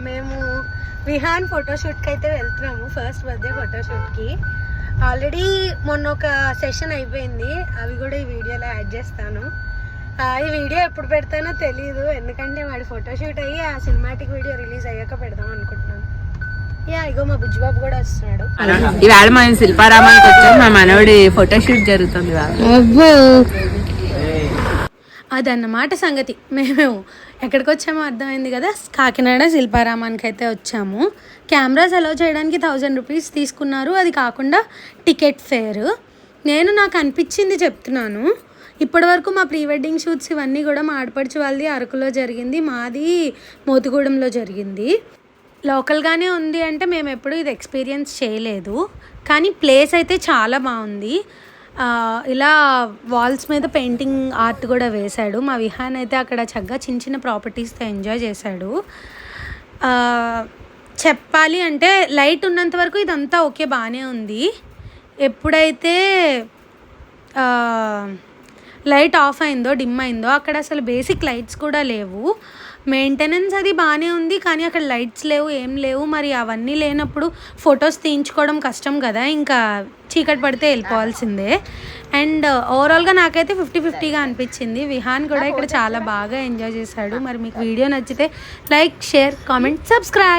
మేము విహాన్ ఫోటోషూట్కి అయితే వెళ్తున్నాము. First birthday ఫోటోషూట్కి. ఆల్రెడీ మొన్న ఒక సెషన్ అయిపోయింది, అవి కూడా ఈ వీడియోలో యాడ్ చేస్తాను. ఈ వీడియో ఎప్పుడు పెడతానో తెలీదు, ఎందుకంటే వాడి ఫోటోషూట్ అయ్యి ఆ సినిమాటిక్ వీడియో రిలీజ్ అయ్యాక పెడదాం అనుకుంటున్నాను. ఇగో మా బుజ్జిబాబు కూడా వస్తున్నాడు. ఇవాళ మనం శిల్పారామానికి వచ్చాం. మా మనోడి ఫోటోషూట్ జరుగుతుంది. అదన్నమాట సంగతి. మేము ఎక్కడికి వచ్చామో అర్థమైంది కదా. కాకినాడ శిల్పారామానికి అయితే వచ్చాము. కెమెరాస్ అలౌ చేయడానికి 1000 రూపీస్ తీసుకున్నారు. అది కాకుండా టికెట్ ఫేర్. నాకు అనిపించింది చెప్తున్నాను. ఇప్పటి వరకు మా ప్రీ వెడ్డింగ్ షూట్స్ ఇవన్నీ కూడా మా ఆడపడుచు వాళ్ళది అరకులో జరిగింది, మాది మోతుగూడెంలో జరిగింది. లోకల్గానే ఉంది అంటే మేము ఎప్పుడు ఇది ఎక్స్పీరియన్స్ చేయలేదు. కానీ ప్లేస్ అయితే చాలా బాగుంది. ఇలా వాల్స్ మీద పెయింటింగ్ ఆర్ట్ కూడా వేశాడు. మా విహాన్ అయితే అక్కడ చక్కగా చిన్న చిన్న ప్రాపర్టీస్తో ఎంజాయ్ చేశాడు. చెప్పాలి అంటే లైట్ ఉన్నంత వరకు ఇదంతా ఓకే, బాగానే ఉంది. ఎప్పుడైతే లైట్ ఆఫ్ అయిందో, డిమ్ అయిందో, అక్కడ అసలు బేసిక్ లైట్స్ కూడా లేవు. మెయింటెనెన్స్ అది బాగానే ఉంది, కానీ అక్కడ లైట్స్ లేవు, ఏం లేవు. మరి అవన్నీ లేనప్పుడు ఫొటోస్ తీయించుకోవడం కష్టం కదా, ఇంకా చీకటి పడితే వెళ్ళిపోవాల్సిందే. అండ్ ఓవరాల్గా నాకైతే 50-50గా అనిపించింది. విహాన్ కూడా ఇక్కడ చాలా బాగా ఎంజాయ్ చేశాడు. మరి మీకు వీడియో నచ్చితే లైక్, షేర్, కామెంట్, సబ్స్క్రైబ్.